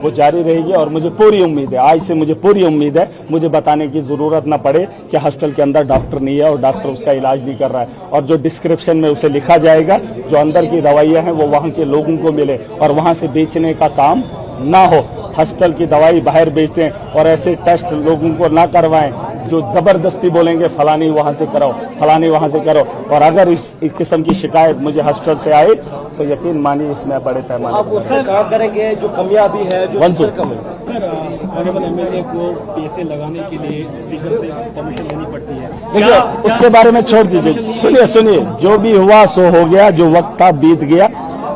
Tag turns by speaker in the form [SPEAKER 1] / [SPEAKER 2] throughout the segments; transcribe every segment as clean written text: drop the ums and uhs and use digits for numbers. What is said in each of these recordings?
[SPEAKER 1] वो जारी रहेगी और मुझे पूरी उम्मीद है, आज से मुझे पूरी उम्मीद है, मुझे बताने की जरूरत न पड़े कि हॉस्टल के अंदर डॉक्टर नहीं है और डॉक्टर उसका इलाज नहीं कर रहा है। और जो डिस्क्रिप्शन में उसे लिखा जाएगा, जो अंदर की दवाइयां हैं वो वहां के लोगों को मिले और वहां से बेचने का काम ना हो। हॉस्टल की दवाई बाहर बेचते हैं और ऐसे टेस्ट लोगों को ना करवाएं जो जबरदस्ती बोलेंगे फलानी वहां से कराओ, फलानी वहां से करो। और अगर इस किस्म की शिकायत मुझे हॉस्टल से आए तो यकीन मानिए इसमें बड़े पैमाने
[SPEAKER 2] आप उससे कहा करेंगे जो कमियां भी है जो कम है।
[SPEAKER 3] सर ऑनरेबल एमएलए को पीएसए लगाने के लिए स्पीकर से परमिशन लेनी पड़ती है।
[SPEAKER 1] देखिए उसके बारे में छोड़ दीजिए, सुनिए जो भी हुआ सो हो गया, जो वक्त था बीत गया।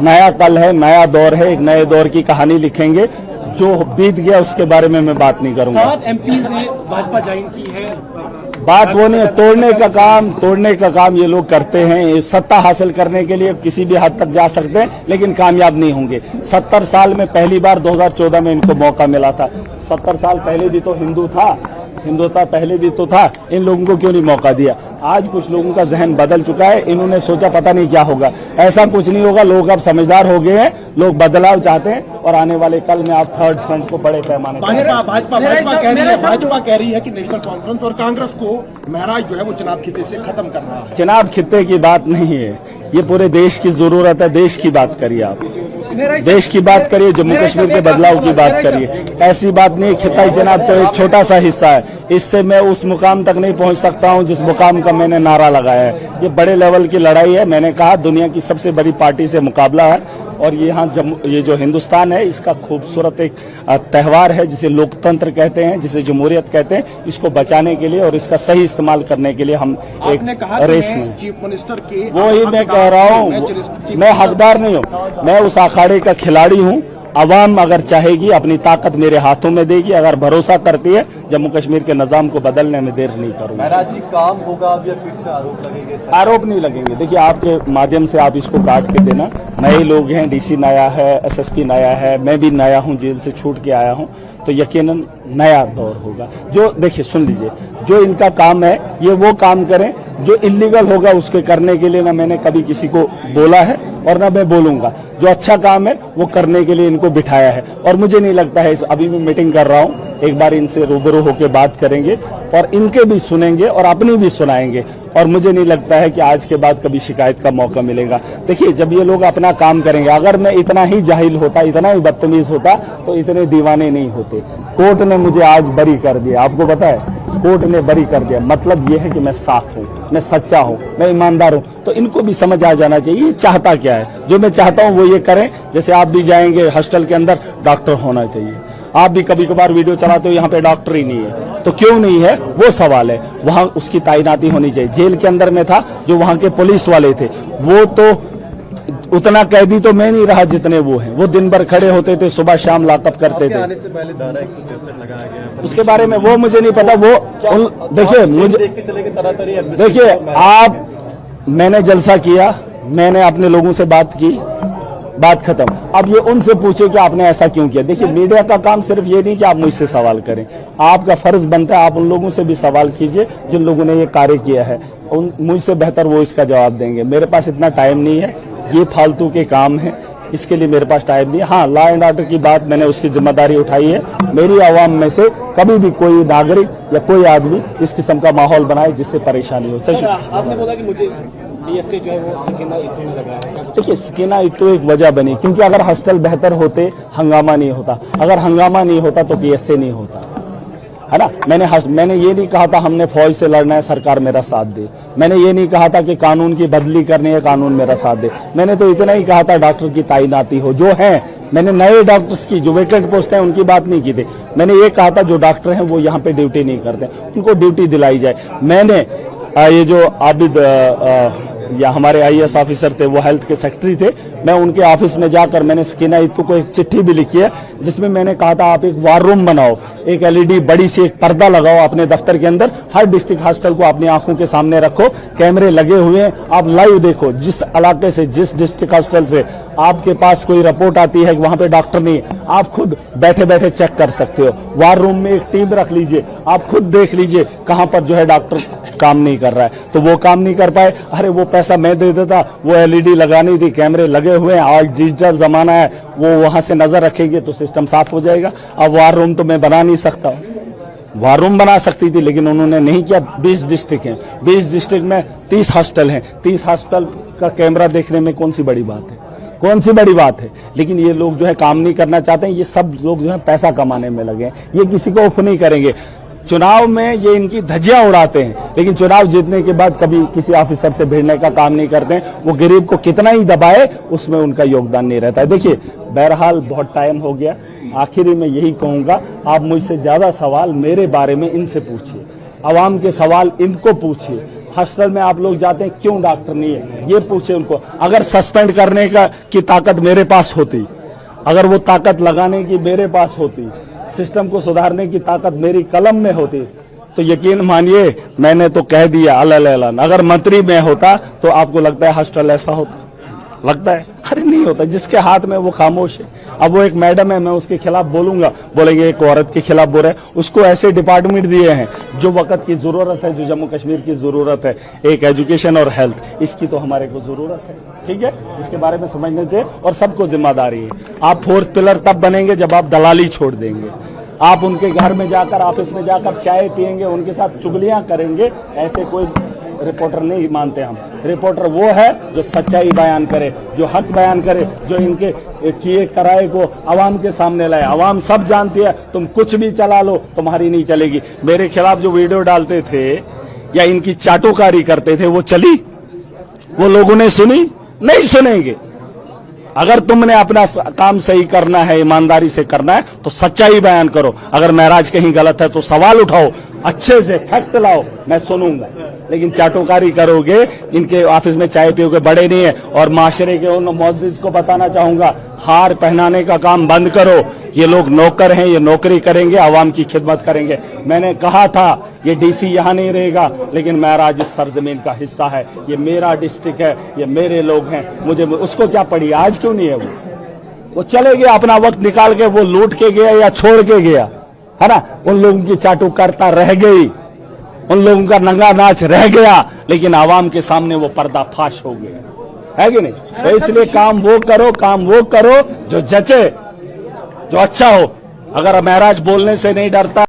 [SPEAKER 1] नया कल है, नया दौर है, एक नए दौर की कहानी लिखेंगे। जो बीत गया उसके बारे में मैं बात नहीं करूंगा।
[SPEAKER 3] 7 एमपीज ने भाजपा ज्वाइन की है।
[SPEAKER 1] बात वो नहीं है, तोड़ने का काम ये लोग करते हैं। ये सत्ता हासिल करने के लिए किसी भी हद तक जा सकते हैं लेकिन कामयाब नहीं होंगे। 70 साल में पहली बार 2014 में इनको मौका मिला था। 70 साल पहले भी तो हिंदुत्व पहले भी तो था, इन लोगों को क्यों नहीं मौका दिया? आज कुछ लोगों का जहन बदल चुका है, इन्होंने सोचा पता नहीं क्या होगा। ऐसा कुछ नहीं होगा, लोग अब समझदार हो गए हैं, लोग बदलाव चाहते हैं और आने वाले कल में आप थर्ड फ्रंट को बड़े पैमाने
[SPEAKER 2] भाजपा कह रही है कि नेशनल कॉन्फ्रेंस और कांग्रेस को महराज जो है वो चुनाव खिते से खत्म कर रहा है।
[SPEAKER 1] चुनाव खिते की बात नहीं है, ये पूरे देश की जरूरत है। देश की बात करिए, आप देश की बात करिए, जम्मू कश्मीर के बदलाव की बात करिए। ऐसी बात नहीं, खिताई जनाब तो एक छोटा सा हिस्सा है, इससे मैं उस मुकाम तक नहीं पहुंच सकता हूं जिस मुकाम का मैंने नारा लगाया है। ये बड़े लेवल की लड़ाई है। मैंने कहा दुनिया की सबसे बड़ी पार्टी से मुकाबला है और ये जो हिंदुस्तान है इसका खूबसूरत एक त्यौहार है जिसे लोकतंत्र कहते हैं, जिसे जमहूरियत कहते हैं। इसको बचाने के लिए और इसका सही इस्तेमाल करने के लिए हम एक रेस में,
[SPEAKER 2] चीफ मिनिस्टर के
[SPEAKER 1] वो ही मैं कह रहा हूँ, मैं हकदार नहीं हूँ, मैं उस अखाड़े का खिलाड़ी हूँ। अवाम अगर चाहेगी अपनी ताकत मेरे हाथों में देगी, अगर भरोसा करती है जम्मू कश्मीर के निजाम को बदलने में देर नहीं करूंगा।
[SPEAKER 4] महराज जी काम होगा अब या फिर से आरोप लगेंगे?
[SPEAKER 1] आरोप नहीं लगेंगे। देखिए आपके माध्यम से आप इसको काट के देना, नए लोग हैं, डीसी नया है, एसएसपी नया है, मैं भी नया हूं, जेल से छूट के आया हूं, तो यकीनन नया दौर होगा। जो देखिए सुन लीजिए, जो इनका काम है ये वो काम करें, जो इलीगल होगा उसके करने के लिए ना मैंने कभी किसी को बोला है और ना मैं बोलूंगा। जो अच्छा काम है वो करने के लिए इनको बिठाया है और मुझे नहीं लगता है, अभी मैं मीटिंग कर रहा हूं, एक बार इनसे रूबरू होकर बात करेंगे और इनके भी सुनेंगे और अपनी भी सुनाएंगे और मुझे नहीं लगता है कि आज के बाद कभी शिकायत का मौका मिलेगा। देखिए जब ये लोग अपना काम करेंगे, अगर मैं इतना ही जाहिल होता, इतना ही बदतमीज होता तो इतने दीवाने नहीं होते। कोर्ट ने मुझे आज बरी कर दिया, आपको पता है कोर्ट ने बरी कर दिया, मतलब ये है कि मैं साफ हूँ, मैं सच्चा हूँ, मैं ईमानदार हूँ। तो इनको भी समझ आ जाना चाहिए चाहता क्या है। जो मैं चाहता हूँ वो ये करें। जैसे आप भी जाएंगे हॉस्टल के अंदर, डॉक्टर होना चाहिए। आप भी कभी कभार वीडियो चलाते हो, यहाँ पे डॉक्टर ही नहीं है, तो क्यों नहीं है वो सवाल है। वहां उसकी तैनाती होनी चाहिए। जेल के अंदर में था जो वहां के पुलिस वाले थे, वो तो उतना कैदी तो मैं नहीं रहा जितने वो हैं। वो दिन भर खड़े होते थे, सुबह शाम लॉकअप करते थे।
[SPEAKER 4] आने से पहले धारा 163 लगाया गया,
[SPEAKER 1] उसके बारे में वो मुझे नहीं पता। वो देखिए मुझे
[SPEAKER 4] देख के चलेंगे
[SPEAKER 1] देखिए आप, मैंने जलसा किया, मैंने अपने लोगों से बात की, बात खत्म। अब ये उनसे पूछे कि आपने ऐसा क्यों किया। देखिए मीडिया का काम सिर्फ ये नहीं कि आप मुझसे सवाल करें, आपका फर्ज बनता है आप उन लोगों से भी सवाल कीजिए जिन लोगों ने ये कार्य किया है। मुझसे बेहतर वो इसका जवाब देंगे। मेरे पास इतना टाइम नहीं है, ये फालतू के काम है, इसके लिए मेरे पास टाइम नहीं है। हाँ, लॉ एंड ऑर्डर की बात मैंने उसकी जिम्मेदारी उठाई है। मेरी आवाम में से कभी भी कोई नागरिक या कोई आदमी इस किस्म का माहौल बनाए जिससे परेशानी हो। सच
[SPEAKER 3] आपने बोला कि मुझे पीएसए जो है वो सकीना इत्तू में लगा है।
[SPEAKER 1] देखिए सकीना इत्तू एक वजह बनी क्योंकि अगर हॉस्टल बेहतर होते हंगामा नहीं होता, अगर हंगामा नहीं होता तो पीएसए नहीं होता, है ना। मैंने ये नहीं कहा था हमने फौज से लड़ना है सरकार मेरा साथ दे। मैंने ये नहीं कहा था कि कानून की बदली करनी है कानून मेरा साथ दे। मैंने तो इतना ही कहा था डॉक्टर की तैनाती हो, जो है। मैंने नए डॉक्टर्स की जो वेकेंट पोस्ट है उनकी बात नहीं की थी। मैंने ये कहा था जो डॉक्टर हैं वो यहाँ पे ड्यूटी नहीं करते, उनको ड्यूटी दिलाई जाए। मैंने ये जो आबिद या हमारे आईएएस ऑफिसर थे, वो हेल्थ के सेक्रेटरी थे, मैं उनके ऑफिस में जाकर मैंने सकीना इत्तू को एक चिट्ठी भी लिखी है जिसमें मैंने कहा था आप एक वार रूम बनाओ, एक एलईडी बड़ी सी एक पर्दा लगाओ अपने दफ्तर के अंदर, हर डिस्ट्रिक्ट हॉस्पिटल को अपनी आंखों के सामने रखो, कैमरे लगे हुए हैं, आप लाइव देखो जिस इलाके से, जिस डिस्ट्रिक्ट हॉस्पिटल से आपके पास कोई रिपोर्ट आती है कि वहां पे डॉक्टर नहीं है, आप खुद बैठे बैठे चेक कर सकते हो। वार रूम में एक टीम रख लीजिए, आप खुद देख लीजिए कहां पर जो है डॉक्टर काम नहीं कर रहा है। तो वो काम नहीं कर पाए, अरे वो पैसा मैं दे देता, वो एलईडी लगानी थी, कैमरे लगे हुए हैं, आज डिजिटल जमाना है, वो वहां से नजर रखेंगे तो सिस्टम साफ हो जाएगा। अब वार रूम तो मैं बना नहीं सकता, वार रूम बना सकती थी, लेकिन उन्होंने नहीं किया। 20 डिस्ट्रिक्ट हैं, 20 डिस्ट्रिक्ट में 30 हॉस्टल हैं, 30 हॉस्टल का कैमरा देखने में कौन सी बड़ी बात है, कौन सी बड़ी बात है। लेकिन ये लोग जो है काम नहीं करना चाहते हैं, ये सब लोग जो है पैसा कमाने में लगे हैं, ये किसी को ऑफ नहीं करेंगे। चुनाव में ये इनकी धज्जियां उड़ाते हैं, लेकिन चुनाव जीतने के बाद कभी किसी ऑफिसर से भिड़ने का काम नहीं करते हैं। वो गरीब को कितना ही दबाए उसमें उनका योगदान नहीं रहता है। देखिए, बहरहाल बहुत टाइम हो गया, आखिरी में यही कहूंगा, आप मुझसे ज्यादा सवाल मेरे बारे में इनसे पूछिए, आवाम के सवाल इनको पूछिए। हॉस्टल में आप लोग जाते हैं, क्यों डॉक्टर नहीं है, ये पूछे उनको। अगर सस्पेंड करने की ताकत मेरे पास होती, अगर वो ताकत लगाने की मेरे पास होती, सिस्टम को सुधारने की ताकत मेरी कलम में होती, तो यकीन मानिए मैंने तो कह दिया अल्लाह, अगर मंत्री में होता तो आपको लगता है हॉस्टल ऐसा होता? लगता है? अरे नहीं होता। जिसके हाथ में वो खामोश है। अब वो एक मैडम है, मैं उसके खिलाफ बोलूंगा, बोलेंगे एक औरत के खिलाफ बोल रहे हैं। उसको ऐसे डिपार्टमेंट दिए हैं जो वक्त की जरूरत है, जो जम्मू कश्मीर की जरूरत है, एक एजुकेशन और हेल्थ, इसकी तो हमारे को जरूरत है। ठीक है, इसके बारे में समझने चाहिए और सबको जिम्मेदारी है। आप फोर्थ पिलर तब बनेंगे जब आप दलाली छोड़ देंगे। आप उनके घर में जाकर, ऑफिस में जाकर चाय पियेंगे, उनके साथ चुगलियां करेंगे, ऐसे कोई रिपोर्टर नहीं मानते हम। रिपोर्टर वो है जो सच्चाई बयान करे, जो हक बयान करे, जो इनके किए कराए को आवाम के सामने लाए। आवाम सब जानती है, तुम कुछ भी चला लो तुम्हारी नहीं चलेगी। मेरे खिलाफ जो वीडियो डालते थे या इनकी चाटोकारी करते थे, वो चली? वो लोगों ने सुनी? नहीं सुनेंगे। अगर तुमने अपना काम सही करना है, ईमानदारी से करना है, तो सच्चाई बयान करो। अगर महराज कहीं गलत है तो सवाल उठाओ, अच्छे से फैक्ट लाओ, मैं सुनूंगा। लेकिन चाटोकारी करोगे, इनके ऑफिस में चाय पियोगे, बड़े नहीं है। और माशरे के उन मुअज्जिज को बताना चाहूंगा, हार पहनाने का काम बंद करो। ये लोग नौकर हैं, ये नौकरी करेंगे, आवाम की खिदमत करेंगे। मैंने कहा था ये डीसी यहां नहीं रहेगा, लेकिन महराज इस सरजमीन का हिस्सा है, ये मेरा डिस्ट्रिक्ट है, ये मेरे लोग हैं। मुझे उसको क्या पड़ी, आज क्यों नहीं है? वो चले गया, अपना वक्त निकाल के वो लूट के गया या छोड़ के गया, है ना। उन लोगों की चाटुकारिता रह गई, उन लोगों का नंगा नाच रह गया, लेकिन आवाम के सामने वो पर्दाफाश हो गया, है कि नहीं? तो इसलिए काम वो करो जो जचे, जो अच्छा हो। अगर महराज बोलने से नहीं डरता